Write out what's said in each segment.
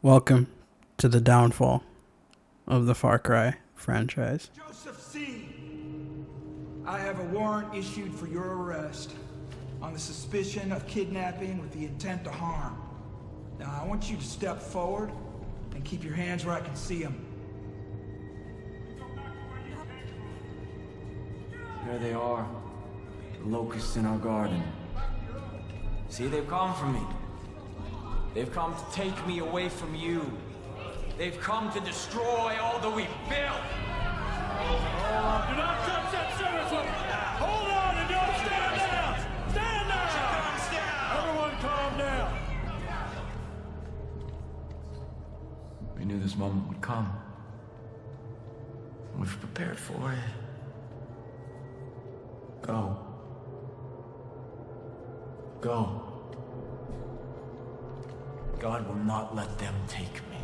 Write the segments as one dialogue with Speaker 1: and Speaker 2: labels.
Speaker 1: Welcome to the downfall of the Far Cry franchise.
Speaker 2: Joseph C. I have a warrant issued for your arrest on the suspicion of kidnapping with the intent to harm. Now, I want you to step forward and keep your hands where I can see them.
Speaker 3: There they are, the locusts in our garden. See, they've come for me. They've come to take me away from you. They've come to destroy all that we've built.
Speaker 4: Do not touch that citizen! Hold on and don't stand down! Stand down! Everyone calm down!
Speaker 3: We knew this moment would come. We've prepared for it. Go. Go. God will not let them take me.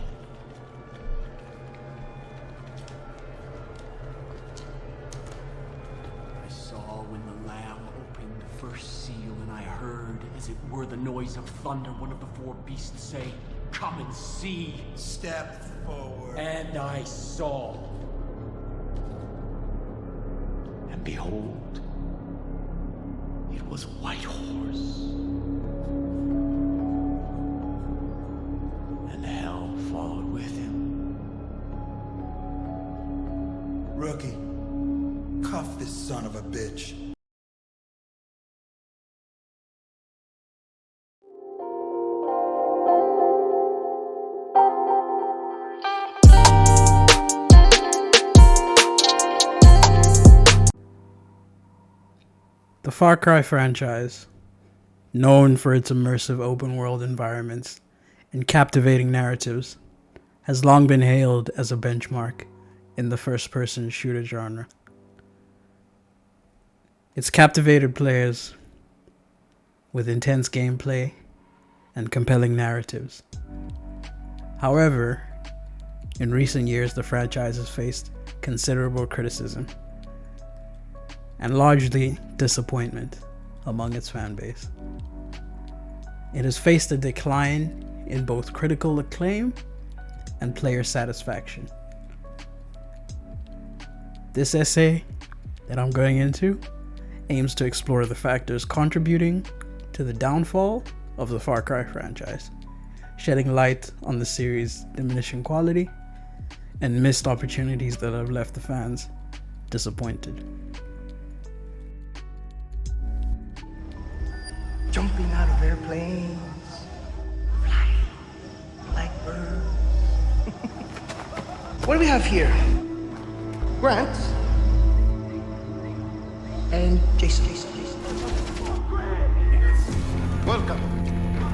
Speaker 5: I saw when the Lamb opened the first seal, and I heard, as it were the noise of thunder, one of the four beasts say, "Come and see."
Speaker 2: Step forward.
Speaker 5: And I saw. And behold, it was a white horse. And hell followed with him.
Speaker 2: Rookie, cuff this son of a bitch.
Speaker 1: The Far Cry franchise, known for its immersive open-world environments and captivating narratives, has long been hailed as a benchmark in the first-person shooter genre. It's captivated players with intense gameplay and compelling narratives. However, in recent years, the franchise has faced considerable criticism and largely disappointment among its fan base. It has faced a decline in both critical acclaim and player satisfaction. This essay that I'm going into aims to explore the factors contributing to the downfall of the Far Cry franchise, shedding light on the series' diminishing quality and missed opportunities that have left the fans disappointed.
Speaker 6: Jumping out of airplanes, flying like birds. What do we have here? Grant and Jason.
Speaker 7: Welcome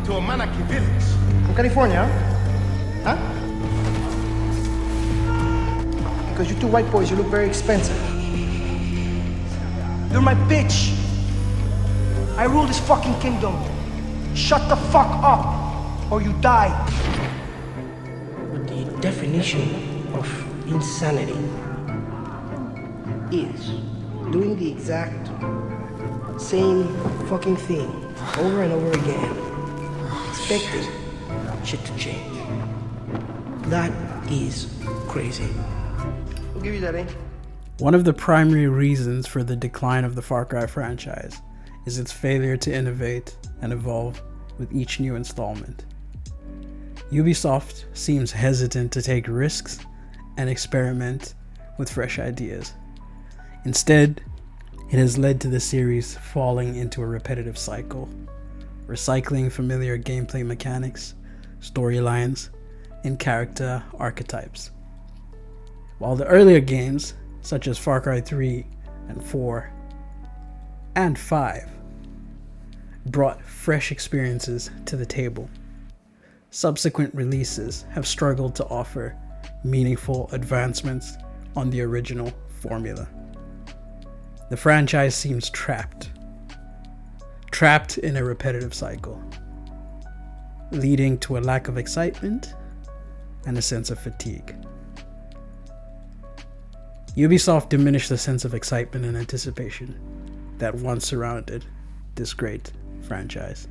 Speaker 7: to Amanaki Village.
Speaker 6: From California, huh? Because you two white boys, you look very expensive. You're my bitch. I rule this fucking kingdom. Shut the fuck up, or you die. But the definition of insanity is doing the exact same fucking thing over and over again, expecting shit to change. That is crazy. I'll give you that, eh?
Speaker 1: One of the primary reasons for the decline of the Far Cry franchise is its failure to innovate and evolve with each new installment. Ubisoft seems hesitant to take risks and experiment with fresh ideas. Instead, it has led to the series falling into a repetitive cycle, recycling familiar gameplay mechanics, storylines, and character archetypes. While the earlier games, such as Far Cry 3 and 4 and 5, brought fresh experiences to the table, subsequent releases have struggled to offer meaningful advancements on the original formula. The franchise seems trapped in a repetitive cycle, leading to a lack of excitement and a sense of fatigue. Ubisoft diminished the sense of excitement and anticipation that once surrounded this great franchise.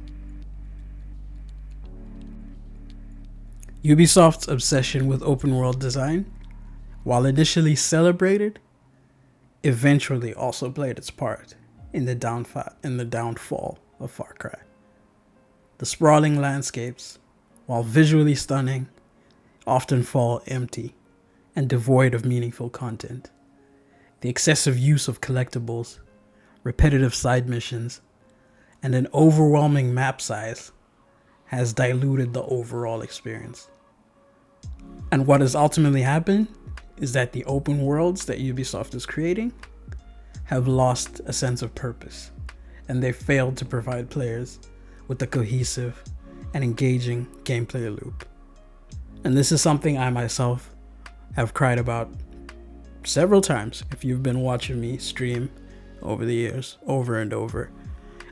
Speaker 1: Ubisoft's obsession with open world design, while initially celebrated, eventually also played its part in the downfall of Far Cry. The sprawling landscapes, while visually stunning, often fall empty and devoid of meaningful content. The excessive use of collectibles, repetitive side missions, and an overwhelming map size has diluted the overall experience. And what has ultimately happened is that the open worlds that Ubisoft is creating have lost a sense of purpose, and they failed to provide players with a cohesive and engaging gameplay loop. And this is something I myself have cried about several times. If you've been watching me stream over the years, over and over,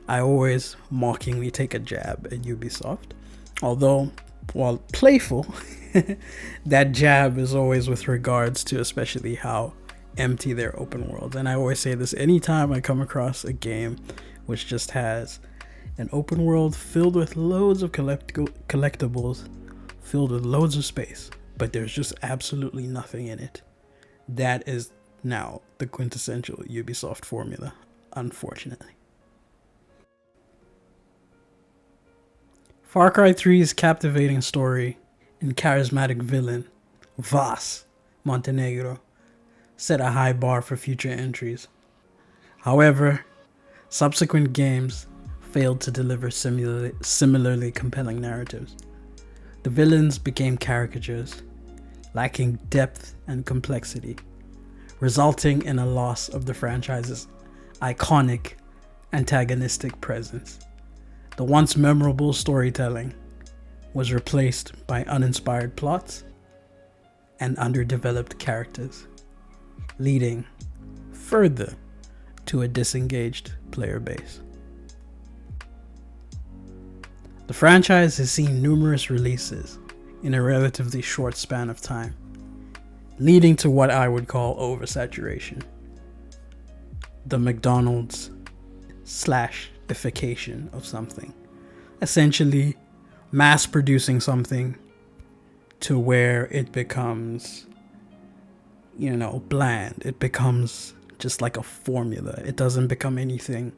Speaker 1: I always mockingly take a jab at Ubisoft. Although, while playful, that jab is always with regards to especially how empty their open worlds. And I always say this anytime I come across a game which just has an open world filled with loads of collectibles, filled with loads of space, but there's just absolutely nothing in it. That is now the quintessential Ubisoft formula, unfortunately. Far Cry 3's captivating story and charismatic villain, Vas Montenegro, set a high bar for future entries. However, subsequent games failed to deliver similarly compelling narratives. The villains became caricatures, lacking depth and complexity, resulting in a loss of the franchise's iconic antagonistic presence. The once memorable storytelling was replaced by uninspired plots and underdeveloped characters, leading further to a disengaged player base. The franchise has seen numerous releases in a relatively short span of time, leading to what I would call oversaturation. The McDonald's /ification of something. Essentially, mass producing something to where it becomes, bland. It becomes just like a formula. It doesn't become anything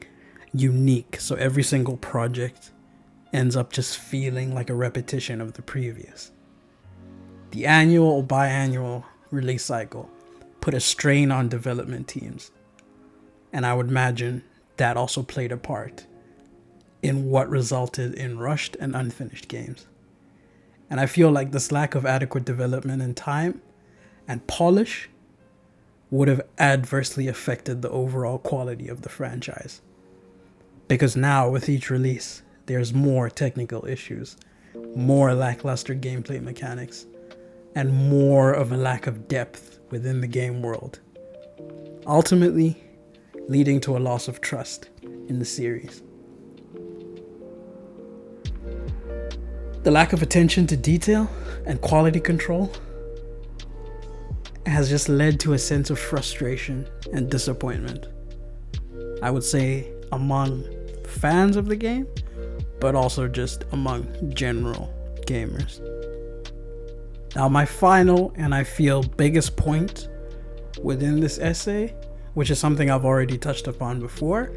Speaker 1: unique. So every single project ends up just feeling like a repetition of the previous. The annual or biannual release cycle put a strain on development teams, and I would imagine that also played a part in what resulted in rushed and unfinished games. And I feel like this lack of adequate development and time and polish would have adversely affected the overall quality of the franchise. Because now, with each release, there's more technical issues, more lackluster gameplay mechanics, and more of a lack of depth within the game world, ultimately leading to a loss of trust in the series. The lack of attention to detail and quality control has just led to a sense of frustration and disappointment, I would say, among fans of the game, but also just among general gamers. Now, my final and I feel biggest point within this essay, which is something I've already touched upon before,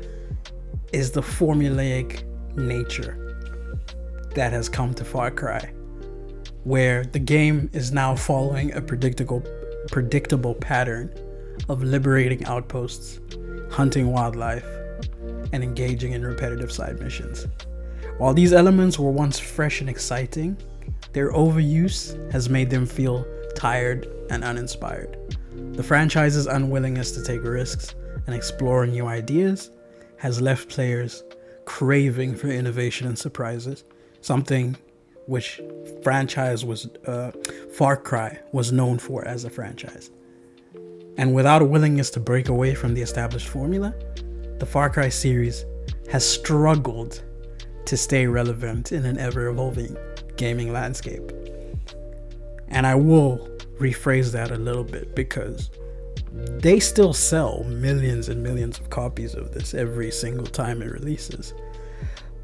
Speaker 1: is the formulaic nature that has come to Far Cry, where the game is now following a predictable pattern of liberating outposts, hunting wildlife, and engaging in repetitive side missions. While these elements were once fresh and exciting, their overuse has made them feel tired and uninspired. The franchise's unwillingness to take risks and explore new ideas has left players craving for innovation and surprises, something which Far Cry was known for as a franchise. And without a willingness to break away from the established formula, the Far Cry series has struggled to stay relevant in an ever-evolving gaming landscape. And I will rephrase that a little bit, because they still sell millions and millions of copies of this every single time it releases.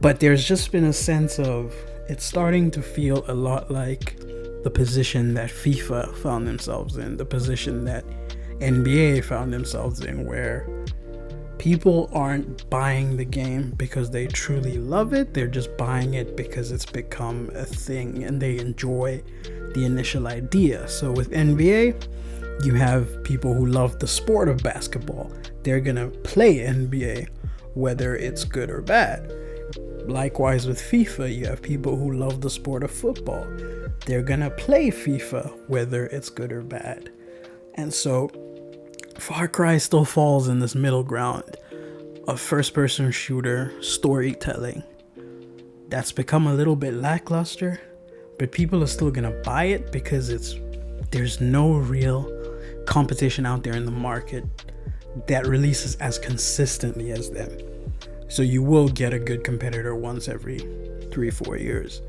Speaker 1: But there's just been a sense of it's starting to feel a lot like the position that FIFA found themselves in, the position that NBA found themselves in, where people aren't buying the game because they truly love it. They're just buying it because it's become a thing and they enjoy the initial idea. So with NBA, you have people who love the sport of basketball. They're gonna play NBA whether it's good or bad. Likewise with FIFA, you have people who love the sport of football. They're gonna play FIFA whether it's good or bad. And so Far Cry still falls in this middle ground of first-person shooter storytelling that's become a little bit lackluster, but people are still gonna buy it because there's no real competition out there in the market that releases as consistently as them. So you will get a good competitor once every 3-4 years,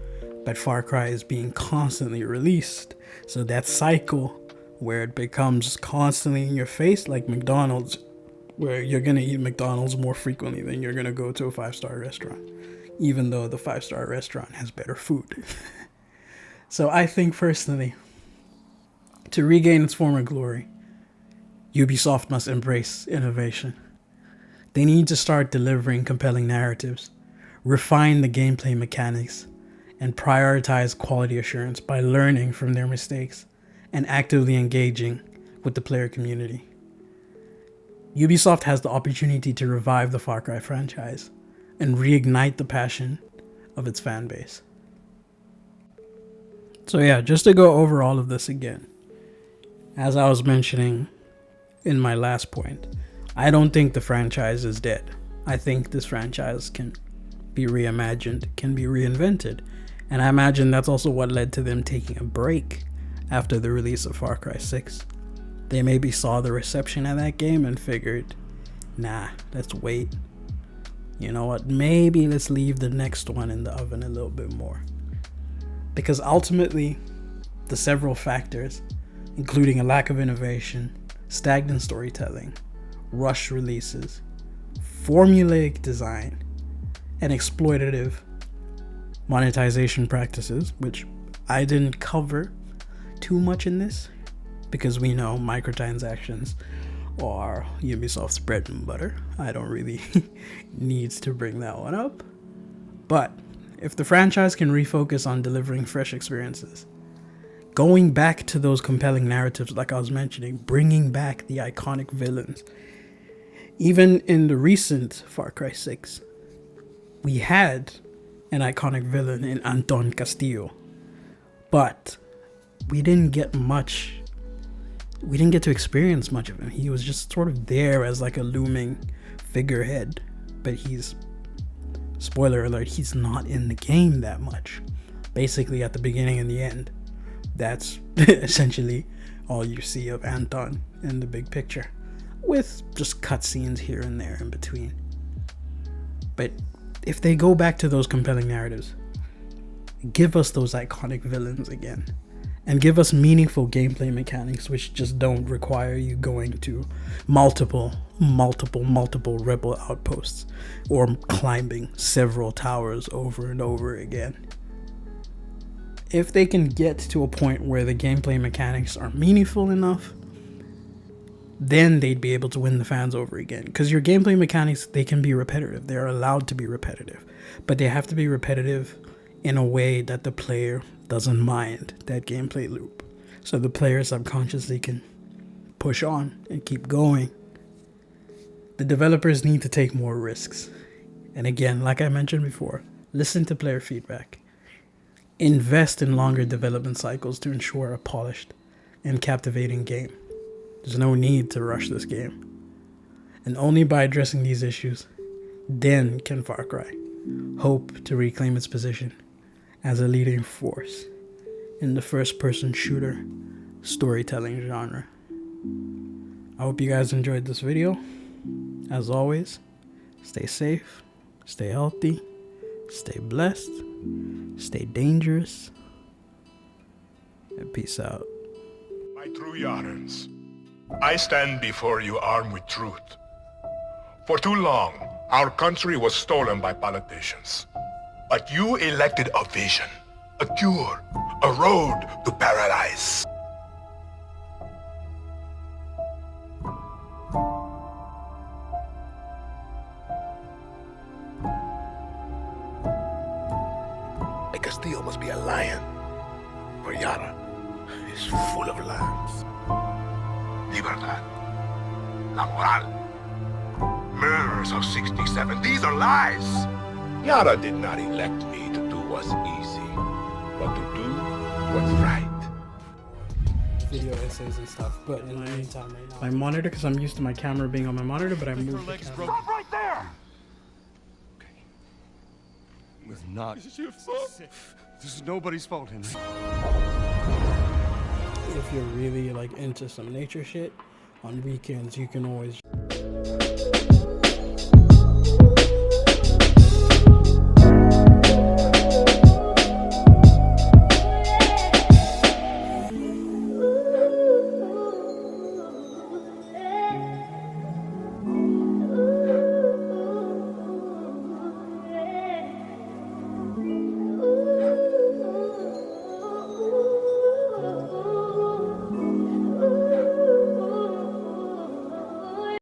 Speaker 1: but Far Cry is being constantly released. So that cycle where it becomes constantly in your face, like McDonald's, where you're gonna eat McDonald's more frequently than you're gonna go to a 5-star restaurant, even though the 5-star restaurant has better food. So I think personally, to regain its former glory, Ubisoft must embrace innovation. They need to start delivering compelling narratives, refine the gameplay mechanics, and prioritize quality assurance by learning from their mistakes and actively engaging with the player community. Ubisoft has the opportunity to revive the Far Cry franchise and reignite the passion of its fan base. So yeah, just to go over all of this again, as I was mentioning in my last point, I don't think the franchise is dead. I think this franchise can be reimagined, can be reinvented. And I imagine that's also what led to them taking a break after the release of Far Cry 6. They maybe saw the reception of that game and figured, nah, let's wait. You know what, maybe let's leave the next one in the oven a little bit more. Because ultimately, the several factors, including a lack of innovation, stagnant storytelling, rushed releases, formulaic design, and exploitative monetization practices, which I didn't cover too much in this because we know microtransactions are Ubisoft's bread and butter. I don't really need to bring that one up. But if the franchise can refocus on delivering fresh experiences, going back to those compelling narratives like I was mentioning, bringing back the iconic villains. Even in the recent Far Cry 6, we had an iconic villain in Anton Castillo, but we didn't get to experience much of him. He was just sort of there as like a looming figurehead, but spoiler alert, he's not in the game that much. Basically at the beginning and the end, that's essentially all you see of Anton in the big picture, with just cutscenes here and there in between. But if they go back to those compelling narratives, give us those iconic villains again, and give us meaningful gameplay mechanics which just don't require you going to multiple rebel outposts or climbing several towers over and over again. If they can get to a point where the gameplay mechanics are meaningful enough, then they'd be able to win the fans over again. Because your gameplay mechanics, they can be repetitive. They're allowed to be repetitive. But they have to be repetitive in a way that the player doesn't mind that gameplay loop. So the player subconsciously can push on and keep going. The developers need to take more risks. And again, like I mentioned before, listen to player feedback. Invest in longer development cycles to ensure a polished and captivating game. There's no need to rush this game. And only by addressing these issues, then can Far Cry hope to reclaim its position as a leading force in the first-person shooter storytelling genre. I hope you guys enjoyed this video. As always, stay safe, stay healthy, stay blessed, stay dangerous, and peace out.
Speaker 8: My true Yarans, I stand before you armed with truth. For too long, our country was stolen by politicians. But you elected a vision, a cure, a road to paradise. A Castillo must be a lion, for Yara is full of lions. Libertad, la moral, murders of 67, these are lies. Yara did not elect me to do what's easy, but to do what's right.
Speaker 1: Video essays and stuff, but in the meantime right now, my monitor, because I'm used to my camera being on my monitor, but I moved the camera.
Speaker 4: Stop right there!
Speaker 9: It was not. This is your fault. This is nobody's fault, Henry.
Speaker 1: If you're really like into some nature shit, on weekends you can always